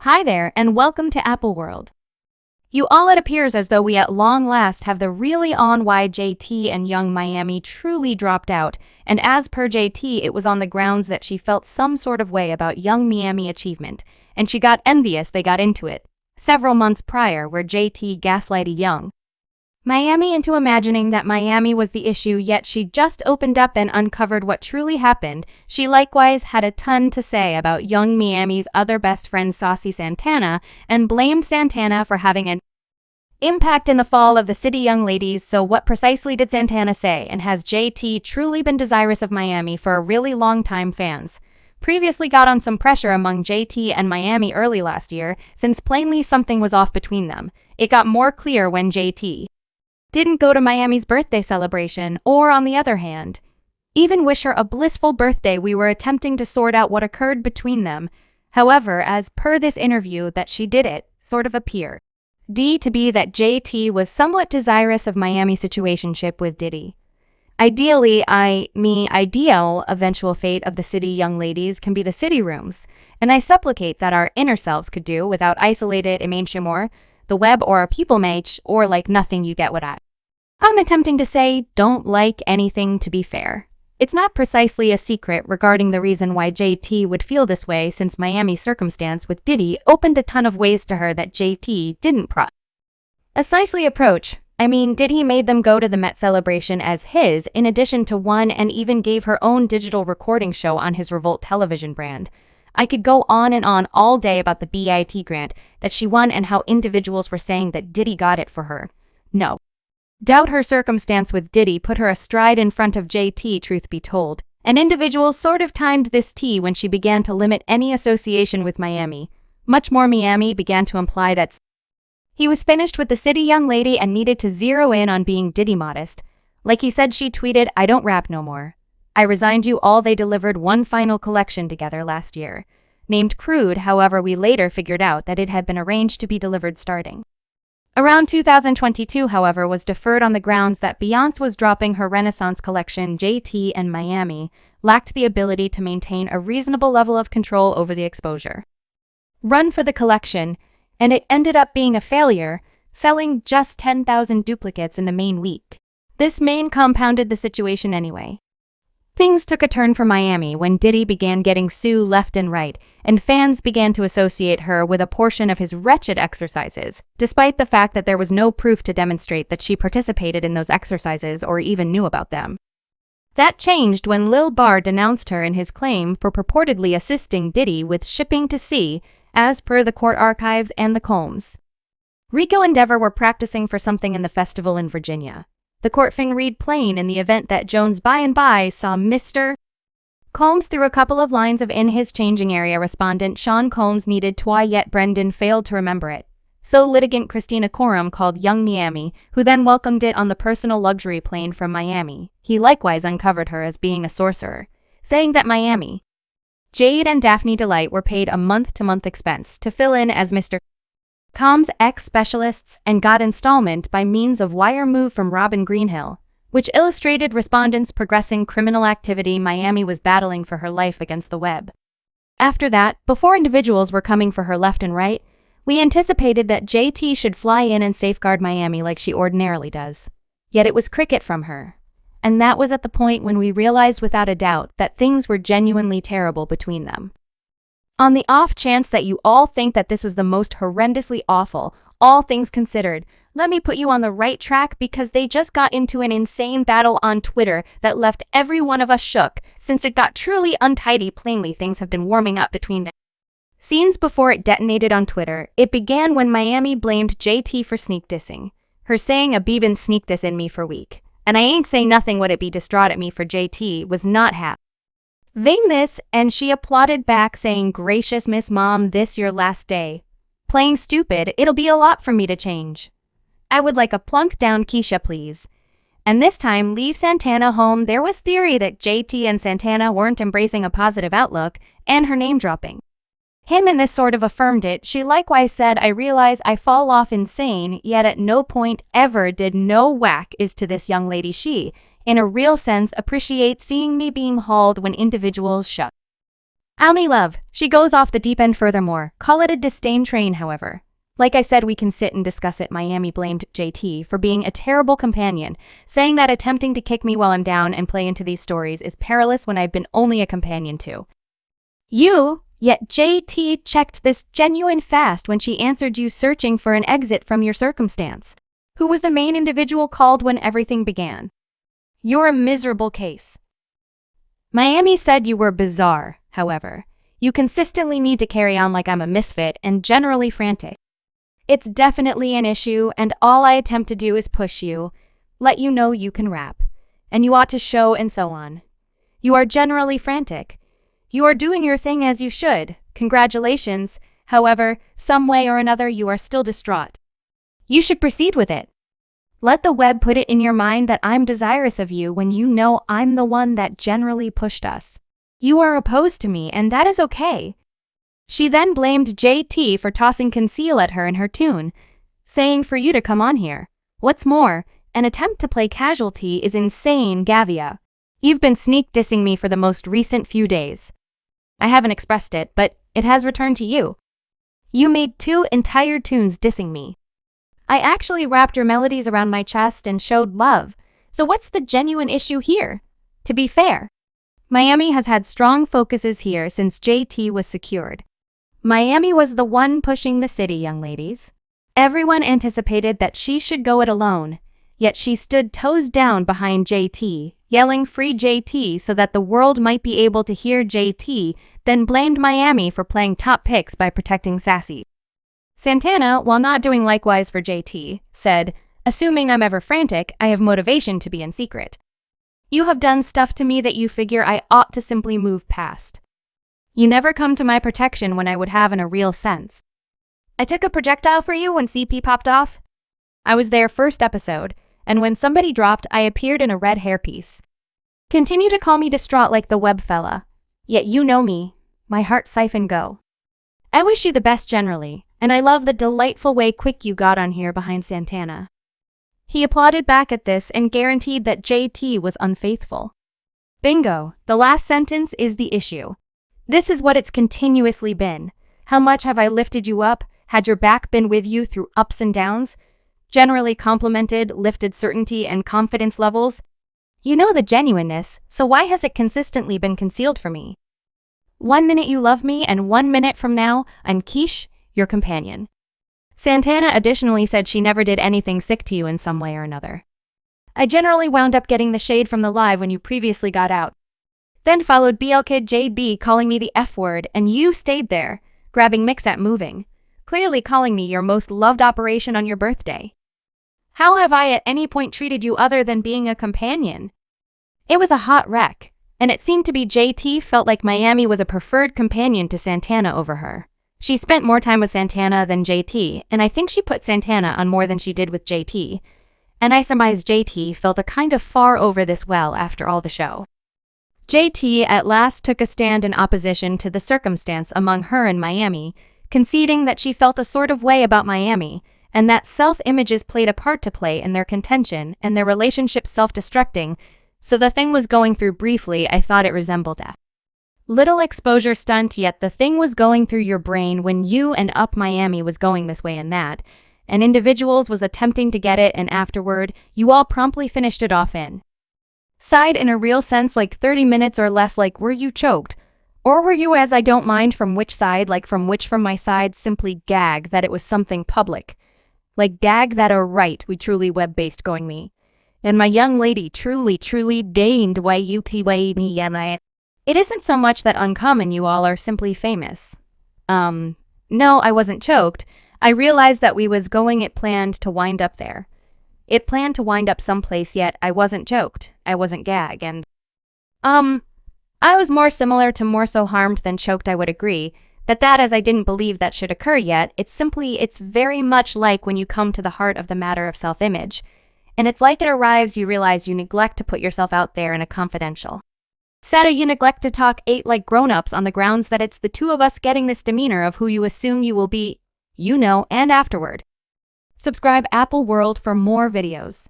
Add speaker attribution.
Speaker 1: Hi there, and welcome to Apple World. It appears as though we at long last have the really on why JT and young Miami truly dropped out, and as per JT, it was on the grounds that she felt some sort of way about young Miami achievement, and she got envious they got into it several months prior where JT gaslighted young Miami into imagining that Miami was the issue, yet she just opened up and uncovered what truly happened. She likewise had a ton to say about young Miami's other best friend Saucy Sanatana and blamed Sanatana for having an impact in the fall of the city young ladies. So what precisely did Sanatana say, and has JT truly been desirous of Miami for a really long time? Fans previously got on some pressure among JT and Miami early last year, since plainly something was off between them. It got more clear when JT didn't go to Miami's birthday celebration, or on the other hand, even wish her a blissful birthday. We were attempting to sort out what occurred between them. However, as per this interview, that she did it, sort of appeared to be that JT was somewhat desirous of Miami's situationship with Diddy. Ideally, ideal eventual fate of the city young ladies can be the city rooms, and I supplicate that our inner selves could do without isolated emotion or the web or people match or like nothing. You get what I'm attempting to say. Don't like anything, to be fair. It's not precisely a secret regarding the reason why JT would feel this way, since Miami's circumstance with Diddy opened a ton of ways to her that JT didn't precisely approach. Diddy made them go to the Met celebration as his, in addition to one, and even gave her own digital recording show on his Revolt television brand. I could go on and on all day about the BIT grant that she won and how individuals were saying that Diddy got it for her. No doubt her circumstance with Diddy put her astride in front of JT, truth be told. An individual sort of timed this tea when she began to limit any association with Miami. Much more, Miami began to imply that he was finished with the city young lady and needed to zero in on being Diddy modest. Like he said, she tweeted, "I don't rap no more. I resigned you all." They delivered one final collection together last year, named Crude. However, we later figured out that it had been arranged to be delivered starting around 2022, however, was deferred on the grounds that Beyonce was dropping her Renaissance collection. JT and Miami lacked the ability to maintain a reasonable level of control over the exposure run for the collection, and it ended up being a failure, selling just 10,000 duplicates in the main week. This compounded the situation anyway. Things took a turn for Miami when Diddy began getting sued left and right, and fans began to associate her with a portion of his wretched exercises, despite the fact that there was no proof to demonstrate that she participated in those exercises or even knew about them. That changed when Lil Bar denounced her in his claim for purportedly assisting Diddy with shipping to sea, as per the court archives and the Combs. Rico Endeavor were practicing for something in the festival in Virginia. The court thing read plain in the event that Jones by and by saw Mr. Combs through a couple of lines of in his changing area. Respondent Sean Combs needed twi, yet Brendan failed to remember it. So litigant Christina Coram called young Miami, who then welcomed it on the personal luxury plane from Miami. He likewise uncovered her as being a sorcerer, saying that Miami, Jade and Daphne Delight were paid a month-to-month expense to fill in as Mr. Combs' ex-specialists and got installment by means of wire move from Robin Greenhill, which illustrated respondents' progressing criminal activity. Miami was battling for her life against the web. After that, before individuals were coming for her left and right, we anticipated that JT should fly in and safeguard Miami like she ordinarily does. Yet it was cricket from her. And that was at the point when we realized without a doubt that things were genuinely terrible between them. On the off chance that you all think that this was the most horrendously awful, all things considered, let me put you on the right track, because they just got into an insane battle on Twitter that left every one of us shook, since it got truly untidy. Plainly, things have been warming up between them. Scenes before it detonated on Twitter. It began when Miami blamed JT for sneak dissing, her saying, "A been sneak this in me for week, and I ain't saying nothing, would it be distraught at me for JT was not happy. Thing this," and she applauded back saying, "Gracious Miss Mom, this your last day. Playing stupid, it'll be a lot for me to change. I would like a plunk down Keisha, please. And this time, leave Sanatana home." There was theory that JT and Sanatana weren't embracing a positive outlook, and her name dropping him in this sort of affirmed it. She likewise said, "I realize I fall off insane, yet at no point ever did no whack is to this young lady. She, in a real sense, appreciates seeing me being hauled when individuals shut Almy love, she goes off the deep end furthermore. Call it a disdain train, however. Like I said, we can sit and discuss it. Miami blamed JT for being a terrible companion, saying that attempting to kick me while I'm down and play into these stories is perilous when I've been only a companion to you. Yet JT checked this genuine fast when she answered you searching for an exit from your circumstance. Who was the main individual called when everything began? You're a miserable case. Miami said you were bizarre, however. You consistently need to carry on like I'm a misfit and generally frantic. It's definitely an issue, and all I attempt to do is push you, let you know you can rap, and you ought to show and so on. You are generally frantic. You are doing your thing as you should. Congratulations. However, some way or another you are still distraught. You should proceed with it. Let the web put it in your mind that I'm desirous of you when you know I'm the one that generally pushed us. You are opposed to me, and that is okay. She then blamed JT for tossing conceal at her in her tune, saying for you to come on here. What's more, an attempt to play casualty is insane, Gavia. You've been sneak dissing me for the most recent few days. I haven't expressed it, but it has returned to you. You made 2 entire tunes dissing me. I actually wrapped your melodies around my chest and showed love, so what's the genuine issue here? To be fair, Miami has had strong focuses here since JT was secured. Miami was the one pushing the city, young ladies. Everyone anticipated that she should go it alone, yet she stood toes down behind JT, yelling free JT so that the world might be able to hear JT, then blamed Miami for playing top picks by protecting Saucy. Sanatana, while not doing likewise for JT, said, assuming I'm ever frantic, I have motivation to be in secret. You have done stuff to me that you figure I ought to simply move past. You never come to my protection when I would have in a real sense. I took a projectile for you when CP popped off. I was there first episode, and when somebody dropped, I appeared in a red hairpiece. Continue to call me distraught like the web fella. Yet you know me, my heart siphon go. I wish you the best generally, and I love the delightful way quick you got on here behind Sanatana. He applauded back at this and guaranteed that JT was unfaithful. Bingo, the last sentence is the issue. This is what it's continuously been. How much have I lifted you up? Had your back been with you through ups and downs? Generally complimented, lifted certainty and confidence levels? You know the genuineness, so why has it consistently been concealed from me? 1 minute you love me, and 1 minute from now, I'm Quiche, your companion. Sanatana additionally said she never did anything sick to you in some way or another. I generally wound up getting the shade from the live when you previously got out. Then followed BLKid JB calling me the F word, and you stayed there, grabbing Mix at moving, clearly calling me your most loved operation on your birthday. How have I at any point treated you other than being a companion? It was a hot wreck, and it seemed to be JT felt like Miami was a preferred companion to Sanatana over her. She spent more time with Sanatana than JT, and I think she put Sanatana on more than she did with JT, and I surmise JT felt a kind of far over this well after all the show. JT at last took a stand in opposition to the circumstance among her and Miami, conceding that she felt a sort of way about Miami, and that self-images played a part to play in their contention and their relationship self-destructing, so the thing was going through briefly, I thought it resembled a little exposure stunt, yet the thing was going through your brain when you and up Miami was going this way and that, and individuals was attempting to get it, and afterward, you all promptly finished it off in side in a real sense, like 30 minutes or less. Like, were you choked? Or were you, as I don't mind from which side, like from which from my side, simply gag that it was something public? Like gag that right, we truly web-based going me. And my young lady truly deigned way you way me and I. It isn't so much that uncommon you all are simply famous. No, I wasn't choked. I realized that we was going it planned to wind up there. It planned to wind up someplace, yet I wasn't choked. I wasn't gag, and I was more similar to more so harmed than choked. I would agree that as I didn't believe that should occur yet, it's very much like when you come to the heart of the matter of self-image, and it's like it arrives, you realize you neglect to put yourself out there in a confidential setting. You neglect to talk like grown-ups on the grounds that it's the two of us getting this demeanor of who you assume you will be, and afterward. Subscribe Apple World for more videos.